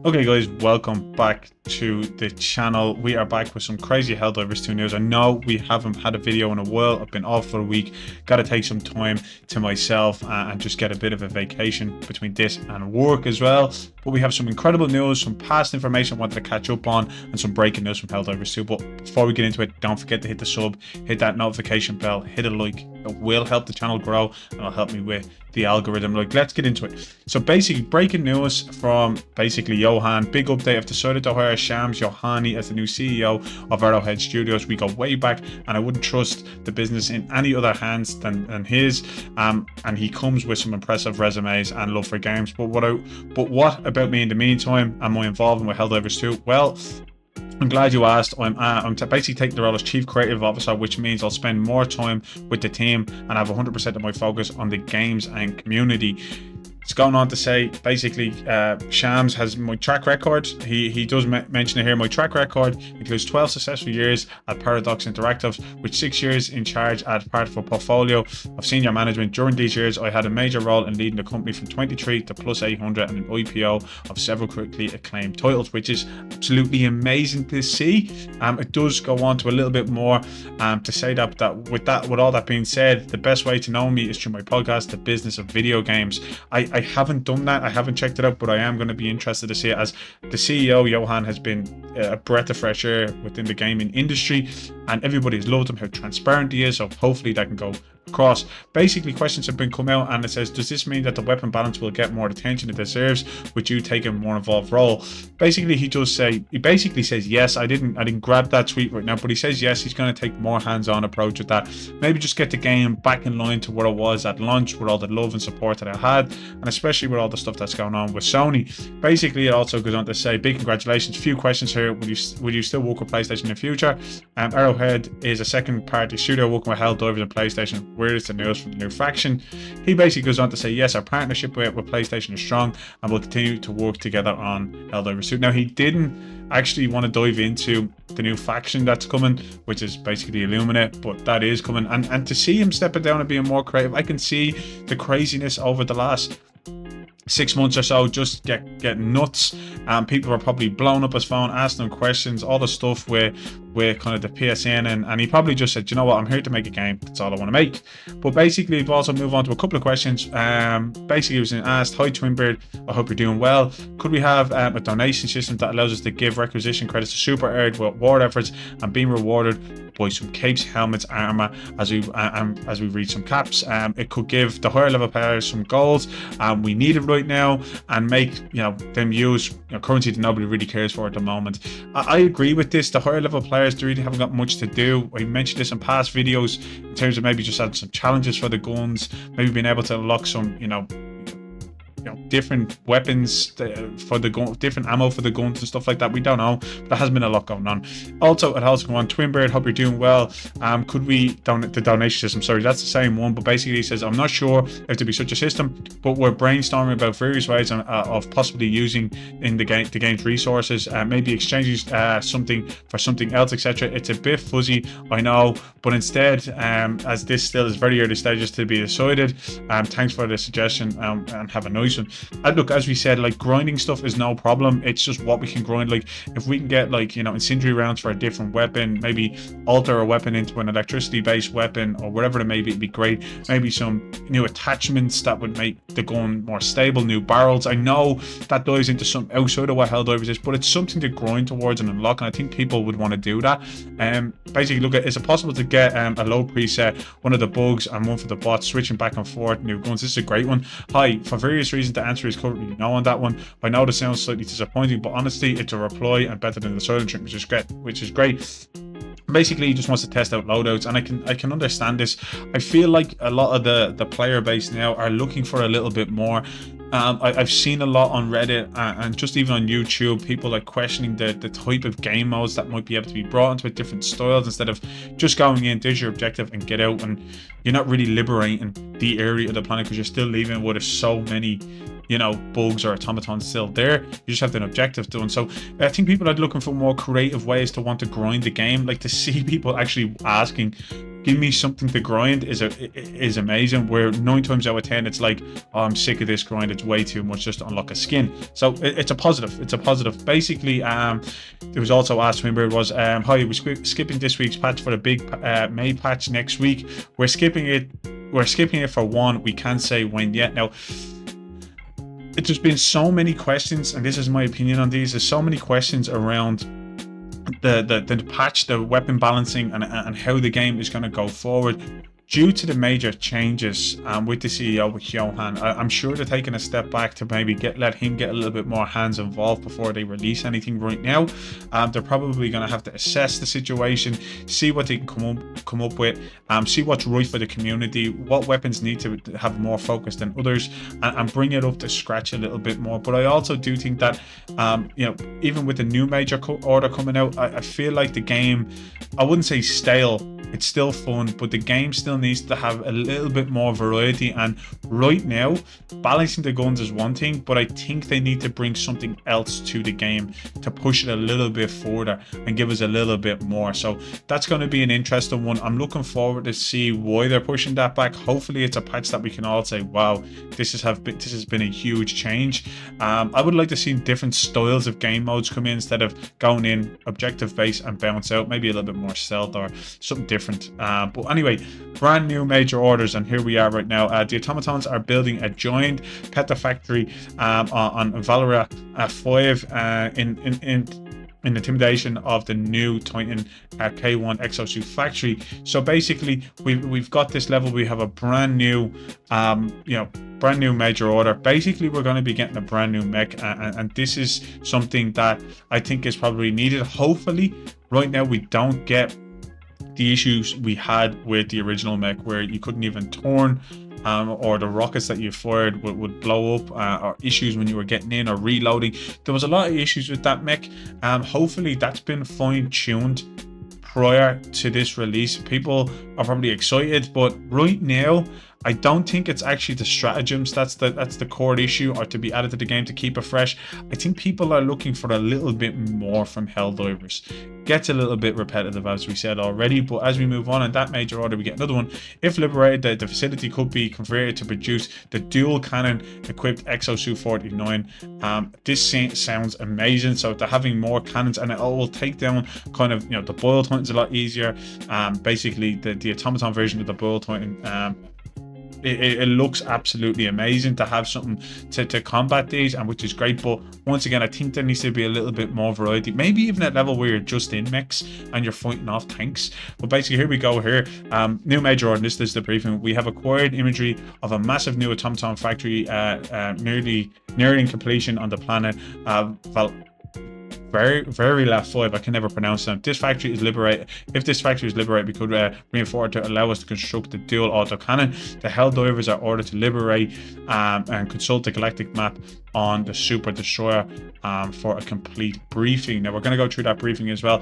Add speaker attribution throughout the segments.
Speaker 1: Okay guys, welcome back to the channel. We are back with some crazy Helldivers 2 news. I know we haven't had a video in a while. I've been off for a week. Got to take some time to myself and just get a bit of a vacation between this and work as well. But we have some incredible news, some past information I wanted to catch up on, and some breaking news from Helldivers 2. But before we get into it, don't forget to hit the sub, hit that notification bell, hit a like. It will help the channel grow and it'll help me with the algorithm. Let's get into it. So basically, breaking news from basically Johan. Big update. I've decided to hire Shams Johanni as the new CEO of Arrowhead Studios. We go way back and I wouldn't trust the business in any other hands than his. And he comes with some impressive resumes and love for games. But what about me in the meantime? Am I involved with Helldivers 2? Well, I'm glad you asked. I'm basically taking the role as Chief Creative Officer, which means I'll spend more time with the team and have 100% of my focus on the games and community. It's going on to say, basically, Shams has my track record. He does mention it here. My track record includes 12 successful years at Paradox Interactive, with 6 years in charge as part of a portfolio of senior management. During these years, I had a major role in leading the company from 23 to plus 800 and an IPO of several critically acclaimed titles, which is absolutely amazing to see. It does go on to a little bit more to say that with all that being said, the best way to know me is through my podcast, The Business of Video Games. I haven't done that. I haven't checked it out, but I am going to be interested to see it, as the CEO, Johan, has been a breath of fresh air within the gaming industry, and everybody's loved him, how transparent he is, so hopefully that can go across. Basically, questions have been come out and it says, does this mean that the weapon balance will get more attention it deserves with you taking a more involved role? Basically, he basically says yes. I didn't grab that tweet right now, but he says yes, he's going to take more hands-on approach with that. Maybe just get the game back in line to where it was at launch, with all the love and support that I had, and especially with all the stuff that's going on with Sony. Basically, it also goes on to say, big congratulations. Few questions here. Will you still work with PlayStation in the future? Arrowhead is a second party studio working with Helldivers and PlayStation. Where is the news from the new faction? He basically goes on to say, yes, our partnership with PlayStation is strong and we'll continue to work together on Helldivers 2. Now, he didn't actually want to dive into the new faction that's coming, which is basically Illuminate, but that is coming. And to see him stepping down and being more creative, I can see the craziness over the last 6 months or so just get nuts. People are probably blowing up his phone, asking him questions, all the stuff with kind of the PSN, and he probably just said, you know what, I'm here to make a game, that's all I want to make. But basically, we've also moved on to a couple of questions. Basically, he was asked, hi Twinbeard, I hope you're doing well. Could we have a donation system that allows us to give requisition credits to super aired war efforts and being rewarded by some capes, helmets, armor as we reach some caps? It could give the higher level players some goals we need it right now, and make them use currency that nobody really cares for at the moment. I agree with this. The higher level players, they really haven't got much to do. I mentioned this in past videos in terms of maybe just adding some challenges for the guns, maybe being able to unlock some different weapons for the gun, different ammo for the guns and stuff like that. We don't know, but there has been a lot going on. Also, it has gone on, Twinbeard, hope you're doing well. Could we donate the donation system? Sorry, that's the same one, but basically he says, I'm not sure if there'd be such a system, but we're brainstorming about various ways of possibly using in the game's resources, maybe exchanging something for something else, etc. It's a bit fuzzy, I know, but instead, as this still is very early stages to be decided, thanks for the suggestion, and have a nice one. Look, as we said, like, grinding stuff is no problem. It's just what we can grind. Like, if we can get, like, incendiary rounds for a different weapon, maybe alter a weapon into an electricity based weapon or whatever it may be, it'd be great. Maybe some new attachments that would make the gun more stable, new barrels. I know that dives into some outside of what Helldivers is, but it's something to grind towards and unlock, and I think people would want to do that. Basically, look at, is it possible to get a low preset, one of the bugs and one for the bots, switching back and forth, new guns? This is a great one. Hi, for various reasons the answer is currently no on that one. I know this sounds slightly disappointing, but honestly, it's a reply and better than the silent treatment, which is great. Basically, he just wants to test out loadouts, and I can understand this. I feel like a lot of the player base now are looking for a little bit more. I've seen a lot on Reddit and just even on YouTube, people like questioning the type of game modes that might be able to be brought into different styles, instead of just going in, there's your objective and get out, and you're not really liberating the area of the planet because you're still leaving with so many bugs or automatons still there. You just have an objective done. So I think people are looking for more creative ways to want to grind the game, like to see people actually asking, give me something to grind is amazing. Where 9 times out of 10 it's like, oh, I'm sick of this grind, it's way too much just to unlock a skin. So it's a positive. It's a positive. Basically, there was also asked me where it was, hi, we're skipping this week's patch for the big May patch next week. We're skipping it for one. We can't say when yet. Now, there's been so many questions, and this is my opinion on these. There's so many questions around the patch, the weapon balancing, and how the game is going to go forward due to the major changes with the CEO, with Johan. I'm sure they're taking a step back to maybe let him get a little bit more hands involved before they release anything right now. They're probably going to have to assess the situation, see what they can come up with, see what's right for the community, what weapons need to have more focus than others, and bring it up to scratch a little bit more. But I also do think that even with the new major order coming out, I feel like the game, I wouldn't say stale, it's still fun, but the game still needs to have a little bit more variety. And right now, balancing the guns is one thing, but I think they need to bring something else to the game to push it a little bit further and give us a little bit more. So that's going to be an interesting one. I'm looking forward to see why they're pushing that back. Hopefully it's a patch that we can all say, wow, this has been a huge change. I would like to see different styles of game modes come in instead of going in objective based and bounce out, maybe a little bit more stealth or something different. But anyway, brand new major orders, and here we are right now. The automatons are building a joined petafactory on Valera 5 in intimidation of the new Titan K1 exosuit factory. So basically, we've got this level. We have a brand new, brand new major order. Basically, we're going to be getting a brand new mech, and this is something that I think is probably needed. Hopefully, right now we don't get the issues we had with the original mech, where you couldn't even turn, or the rockets that you fired would blow up, or issues when you were getting in or reloading. There was a lot of issues with that mech. Hopefully that's been fine-tuned prior to this release. People are probably excited, but right now I don't think it's actually the stratagems that's the core issue, or to be added to the game to keep it fresh. I think people are looking for a little bit more from Helldivers. Gets a little bit repetitive, as we said already, but as we move on in that major order, we get another one. If liberated, the facility could be converted to produce the dual cannon equipped Exosuit 49. This sounds amazing. So they're having more cannons, and it will take down kind of, the Boil Titans a lot easier. Basically the automaton version of the Boil Titan. It looks absolutely amazing to have something to combat these, and which is great. But once again, I think there needs to be a little bit more variety, maybe even at level where you're just in mechs and you're fighting off tanks. But basically, here we go here. New major order. This is the briefing. We have acquired imagery of a massive new automaton factory nearing completion on the planet very left 5. I can never pronounce them. This factory is liberated. If this factory is liberated, we could reinforce it to allow us to construct the dual autocannon. The Helldivers are ordered to liberate and consult the galactic map on the Super Destroyer for a complete briefing. Now we're going to go through that briefing as well.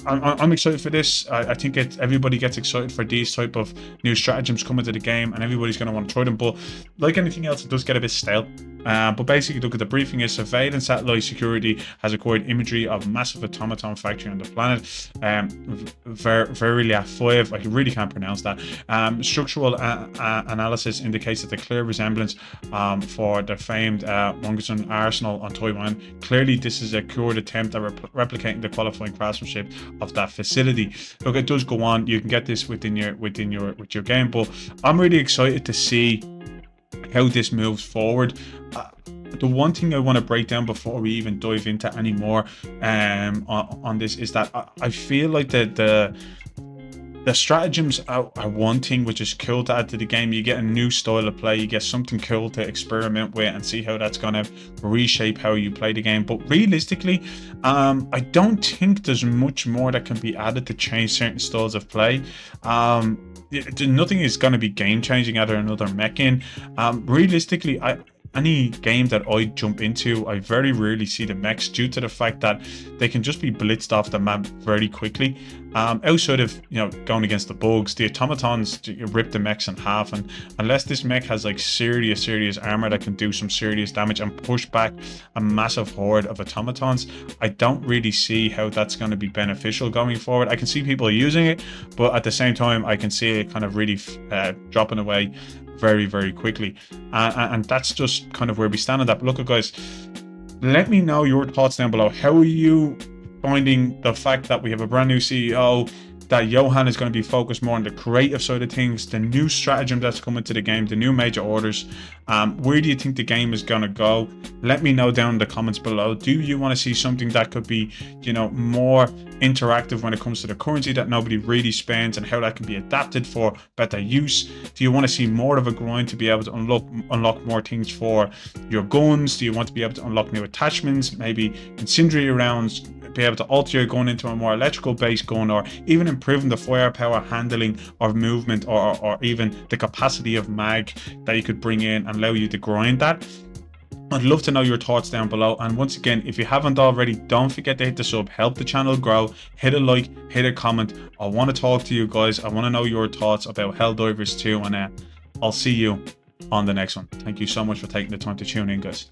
Speaker 1: I'm excited for this. I think everybody gets excited for these type of new stratagems coming to the game, and everybody's going to want to try them. But like anything else, it does get a bit stale. But basically, look at the briefing is: surveillance satellite security has acquired imagery of massive automaton factory on the planet. Verily at 5. I really can't pronounce that. Structural analysis indicates that the clear resemblance for the famed Mongoson arsenal on Taiwan. Clearly, this is a crude attempt at replicating the qualifying craftsmanship of that facility. Look, it does go on. You can get this with your game, but I'm really excited to see how this moves forward. The one thing I want to break down before we even dive into any more on this is that I feel like the stratagems are one thing which is cool to add to the game. You get a new style of play, you get something cool to experiment with and see how that's going to reshape how you play the game. But realistically, I don't think there's much more that can be added to change certain styles of play. Nothing is going to be game changing, adding another mech in. Realistically, any game that I jump into, I very rarely see the mechs due to the fact that they can just be blitzed off the map very quickly. Outside of, you know, going against the bugs, the automatons rip the mechs in half, and unless this mech has like serious armor that can do some serious damage and push back a massive horde of automatons, I don't really see how that's going to be beneficial going forward. I can see people using it, but at the same time I can see it kind of really dropping away very quickly, and that's just kind of where we stand on that. But look, guys, let me know your thoughts down below. How are you finding the fact that we have a brand new CEO, that Johan is going to be focused more on the creative side of things, the new stratagem that's coming to the game, the new major orders? Where do you think the game is going to go? Let me know down in the comments below. Do you want to see something that could be, you know, more interactive when it comes to the currency that nobody really spends, and how that can be adapted for better use? Do you want to see more of a grind to be able to unlock more things for your guns? Do you want to be able to unlock new attachments, maybe incendiary rounds, be able to alter your gun into a more electrical based gun, or even improving the firepower, handling, or movement, or even the capacity of mag that you could bring in and allow you to grind that? I'd love to know your thoughts down below. And once again, if you haven't already, don't forget to hit the sub, help the channel grow, hit a like, hit a comment. I want to talk to you guys. I want to know your thoughts about Helldivers 2, and I'll see you on the next one. Thank you so much for taking the time to tune in, guys.